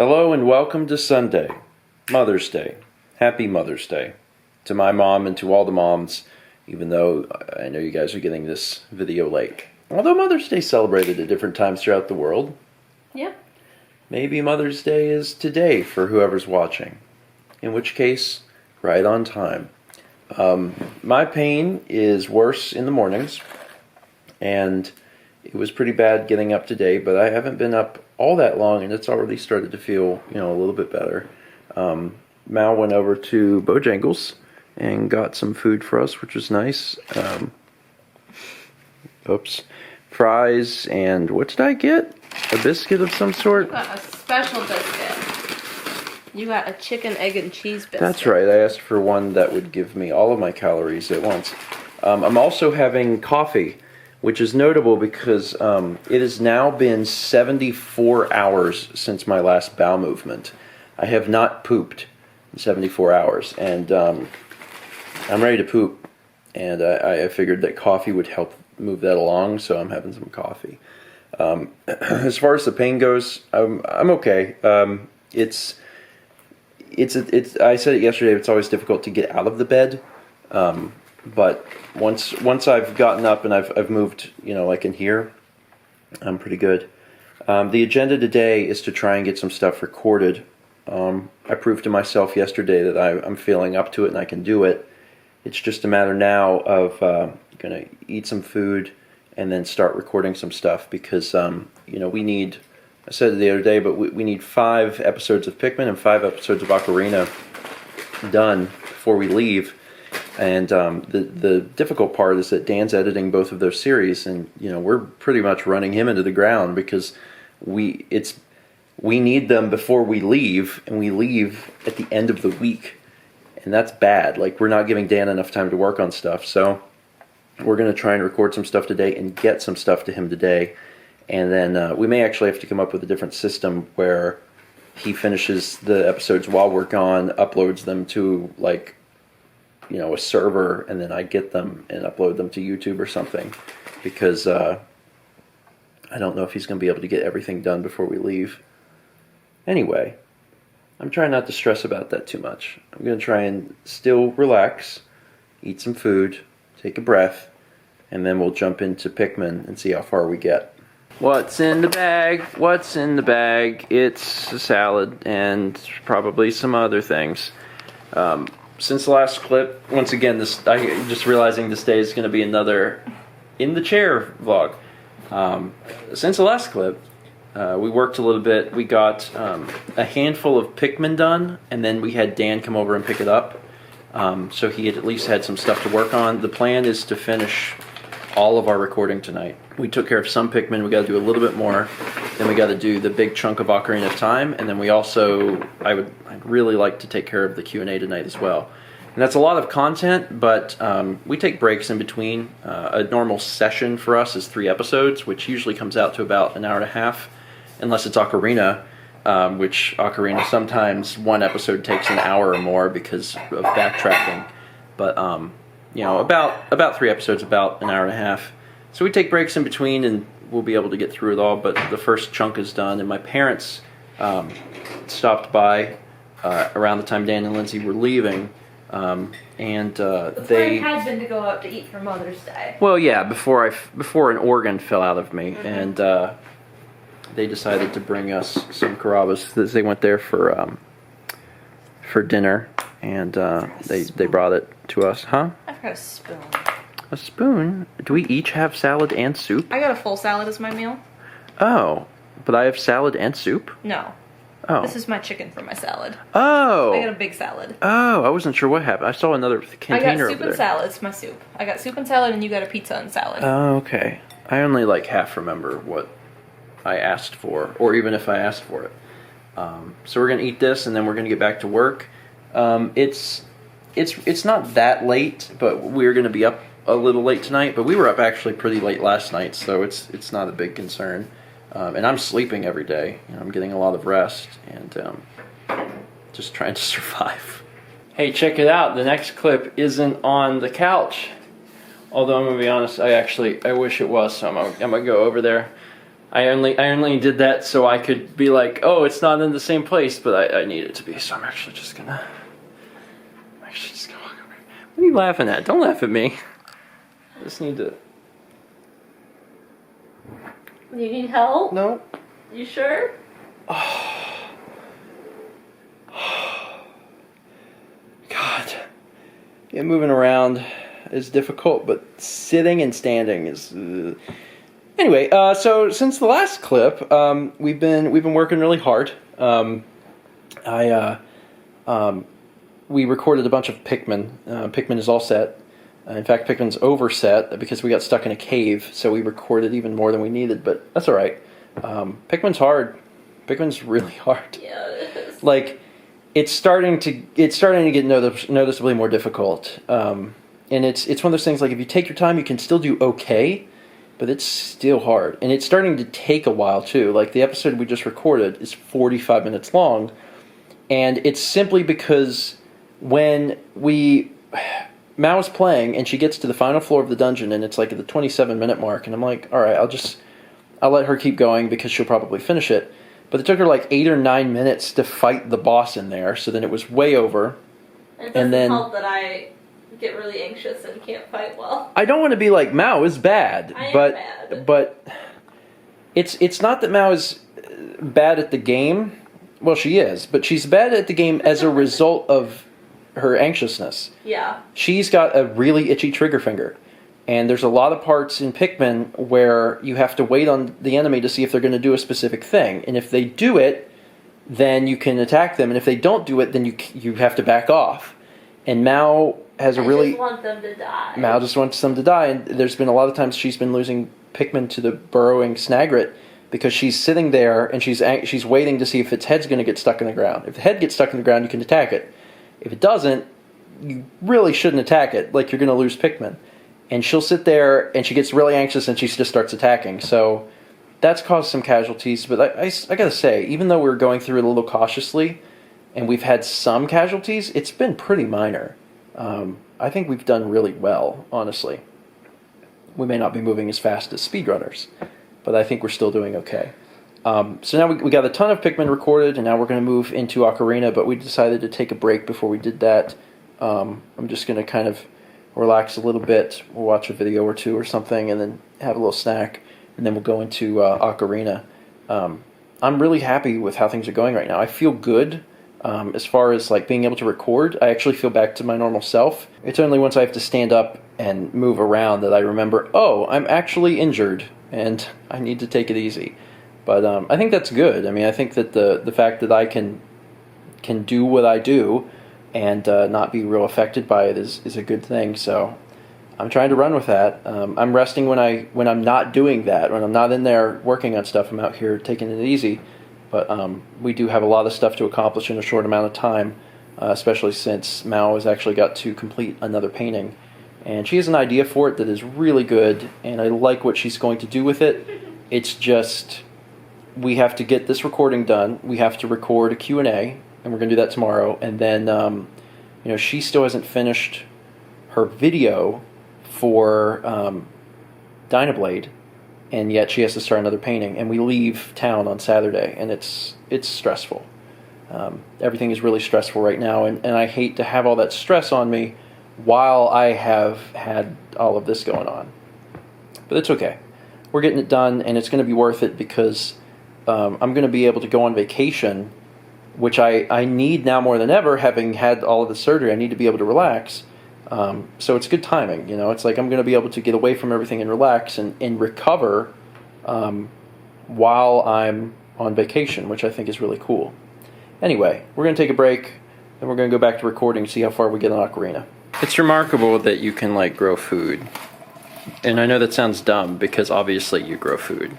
Hello and welcome to Sunday, Mother's Day. Happy Mother's Day to my mom and to all the moms, even though I know you guys are getting this video late. Although Mother's Day is celebrated at different times throughout the world. Yep. Maybe Mother's Day is today for whoever's watching. In which case, right on time. My pain is worse in the mornings, and it was pretty bad getting up today, but I haven't been up all that long, and it's already started to feel, a little bit better. Mal went over to Bojangles and got some food for us, which was nice. Fries, and what did I get? A biscuit of some sort? You got a special biscuit. You got a chicken, egg, and cheese biscuit. That's right. I asked for one that would give me all of my calories at once. I'm also having coffee, which is notable because it has now been 74 hours since my last bowel movement. I have not pooped in 74 hours, and I'm ready to poop. And I figured that coffee would help move that along, so I'm having some coffee. As far as the pain goes, I'm okay. I said it yesterday. It's always difficult to get out of the bed. But once I've gotten up and I've moved, like in here, I'm pretty good. The agenda today is to try and get some stuff recorded. I proved to myself yesterday that I'm feeling up to it and I can do it. It's just a matter now of going to eat some food and then start recording some stuff because, we need, I said it the other day, but we need 5 episodes of Pikmin and 5 episodes of Ocarina done before we leave. And the difficult part is that Dan's editing both of those series, and we're pretty much running him into the ground because we need them before we leave, and we leave at the end of the week, and that's bad. Like, we're not giving Dan enough time to work on stuff, so we're going to try and record some stuff today and get some stuff to him today, and then we may actually have to come up with a different system where he finishes the episodes while we're gone, uploads them to a server, and then I get them and upload them to YouTube or something, because I don't know if he's going to be able to get everything done before we leave. Anyway, I'm trying not to stress about that too much. I'm going to try and still relax, eat some food, take a breath, and then we'll jump into Pikmin and see how far we get. What's in the bag? What's in the bag? It's a salad and probably some other things. Since the last clip, once again, I'm just realizing this day is going to be another in the chair vlog. Since the last clip, we worked a little bit. We got a handful of Pikmin done, and then we had Dan come over and pick it up. So he had at least had some stuff to work on. The plan is to finish all of our recording tonight. We took care of some Pikmin. We got to do a little bit more. Then we got to do the big chunk of Ocarina of Time, and then we also, I'd really like to take care of the Q&A tonight as well. And that's a lot of content, but we take breaks in between. A normal session for us is 3 episodes, which usually comes out to about an hour and a half, unless it's Ocarina, which Ocarina sometimes one episode takes an hour or more because of backtracking. But about 3 episodes, about an hour and a half. So we take breaks in between, and we'll be able to get through it all. But the first chunk is done, and my parents stopped by around the time Dan and Lindsay were leaving, and the they plan had been to go out to eat for Mother's Day. Well, yeah, before an organ fell out of me, and they decided to bring us some Carrabba's. They went there for dinner, and they brought it to us. Huh? I forgot a spoon. A spoon? Do we each have salad and soup? I got a full salad as my meal. Oh, but I have salad and soup? No. Oh. This is my chicken for my salad. Oh. I got a big salad. Oh, I wasn't sure what happened. I saw another container over there. I got soup and salad. It's my soup. I got soup and salad, and you got a pizza and salad. Oh, okay. I only half remember what I asked for, or even if I asked for it. So we're gonna eat this, and then we're gonna get back to work. It's not that late, but we're gonna be up a little late tonight. But we were up actually pretty late last night, so it's not a big concern. And I'm sleeping every day. I'm getting a lot of rest, and just trying to survive. Hey, check it out. The next clip isn't on the couch. Although I'm going to be honest, I wish it was, so I'm going to go over there. I only did that so I could be like, oh, it's not in the same place, but I need it to be. So I'm actually just gonna walk over. What are you laughing at? Don't laugh at me. I just need to. You need help? No. You sure? God. Yeah, moving around is difficult, but sitting and standing is. Anyway, so since the last clip, we've been working really hard. We recorded a bunch of Pikmin. Pikmin is all set. In fact, Pikmin's overset because we got stuck in a cave, so we recorded even more than we needed. But that's all right. Pikmin's hard. Pikmin's really hard. Yeah, it is. Like, it's starting to get noticeably more difficult. And it's one of those things, like, if you take your time, you can still do okay, but it's still hard. And it's starting to take a while, too. Like, the episode we just recorded is 45 minutes long, and it's simply because when Mao is playing, and she gets to the final floor of the dungeon, and it's like at the 27-minute mark, and I'm like, all right, I'll let her keep going because she'll probably finish it. But it took her like 8 or 9 minutes to fight the boss in there, so then it was way over. It doesn't help that I get really anxious and can't fight well. I don't want to be like, Mao is bad, but it's not that Mao is bad at the game. Well, she is, but she's bad at the game as a result of her anxiousness. Yeah. She's got a really itchy trigger finger. And there's a lot of parts in Pikmin where you have to wait on the enemy to see if they're going to do a specific thing. And if they do it, then you can attack them. And if they don't do it, then you have to back off. And Mao has a really... I just want them to die. Mao just wants them to die. And there's been a lot of times she's been losing Pikmin to the burrowing Snagret because she's sitting there and she's waiting to see if its head's going to get stuck in the ground. If the head gets stuck in the ground, you can attack it. If it doesn't, you really shouldn't attack it, like you're going to lose Pikmin. And she'll sit there, and she gets really anxious, and she just starts attacking. So that's caused some casualties. But I got to say, even though we're going through it a little cautiously, and we've had some casualties, it's been pretty minor. I think we've done really well, honestly. We may not be moving as fast as speedrunners, but I think we're still doing okay. So now we got a ton of Pikmin recorded, and now we're going to move into Ocarina, but we decided to take a break before we did that. I'm just going to kind of relax a little bit. We'll watch a video or two or something, and then have a little snack, and then we'll go into Ocarina. I'm really happy with how things are going right now. I feel good as far as like being able to record. I actually feel back to my normal self. It's only once I have to stand up and move around that I remember, oh, I'm actually injured, and I need to take it easy. But I think that's good. I mean, I think that the fact that I can do what I do and not be real affected by it is a good thing. So I'm trying to run with that. I'm resting when I'm not doing that. When I'm not in there working on stuff, I'm out here taking it easy. But we do have a lot of stuff to accomplish in a short amount of time, especially since Mao has actually got to complete another painting. And she has an idea for it that is really good, and I like what she's going to do with it. It's just, we have to get this recording done. We have to record a Q&A, and we're going to do that tomorrow. And then, she still hasn't finished her video for Dynablade, and yet she has to start another painting. And we leave town on Saturday, and it's stressful. Everything is really stressful right now, and I hate to have all that stress on me while I have had all of this going on. But it's okay. We're getting it done, and it's going to be worth it because I'm going to be able to go on vacation, which I need now more than ever, having had all of the surgery. I need to be able to relax. So it's good timing. It's like I'm going to be able to get away from everything and relax and recover while I'm on vacation, which I think is really cool. Anyway, we're going to take a break, and we're going to go back to recording and see how far we get on Ocarina. It's remarkable that you can, grow food. And I know that sounds dumb, because obviously you grow food.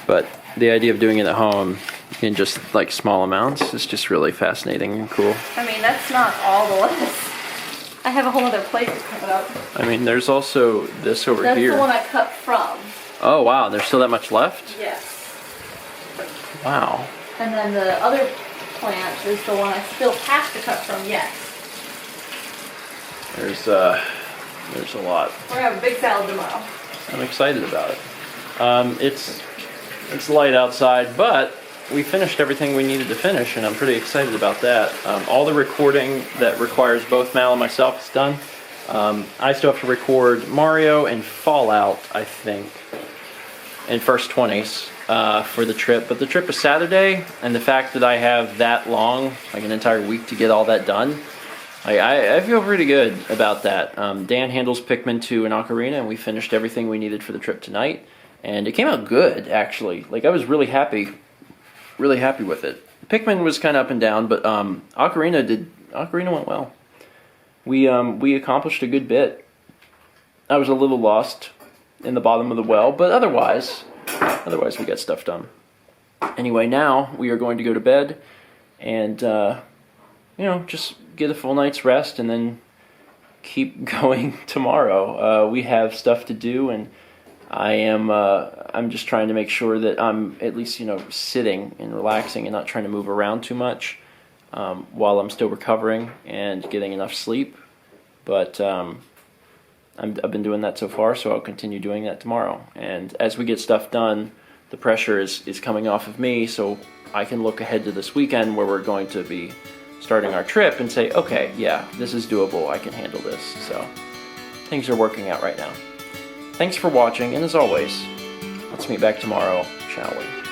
But the idea of doing it at home in just, small amounts is just really fascinating and cool. I mean, that's not all the lettuce. I have a whole other plate to cut up. I mean, there's also this over here. That's the one I cut from. Oh, wow. There's still that much left? Yes. Wow. And then the other plant is the one I still have to cut from, yes. There's a lot. We're going to have a big salad tomorrow. I'm excited about it. It's light outside, but we finished everything we needed to finish, and I'm pretty excited about that. All the recording that requires both Mal and myself is done. I still have to record Mario and Fallout, I think, in first 20s for the trip. But the trip is Saturday, and the fact that I have that long, like an entire week to get all that done, I feel pretty good about that. Dan handles Pikmin 2 and Ocarina, and we finished everything we needed for the trip tonight. And it came out good, actually. Like, I was really happy with it. Pikmin was kind of up and down, but Ocarina went well. We accomplished a good bit. I was a little lost in the bottom of the well, but otherwise we got stuff done. Anyway, now we are going to go to bed and just get a full night's rest and then keep going tomorrow. We have stuff to do, and I'm just trying to make sure that I'm at least sitting and relaxing and not trying to move around too much while I'm still recovering and getting enough sleep. But I've been doing that so far, so I'll continue doing that tomorrow. And as we get stuff done, the pressure is coming off of me, so I can look ahead to this weekend where we're going to be starting our trip and say, okay, yeah, this is doable, I can handle this. So things are working out right now. Thanks for watching, and as always, let's meet back tomorrow, shall we?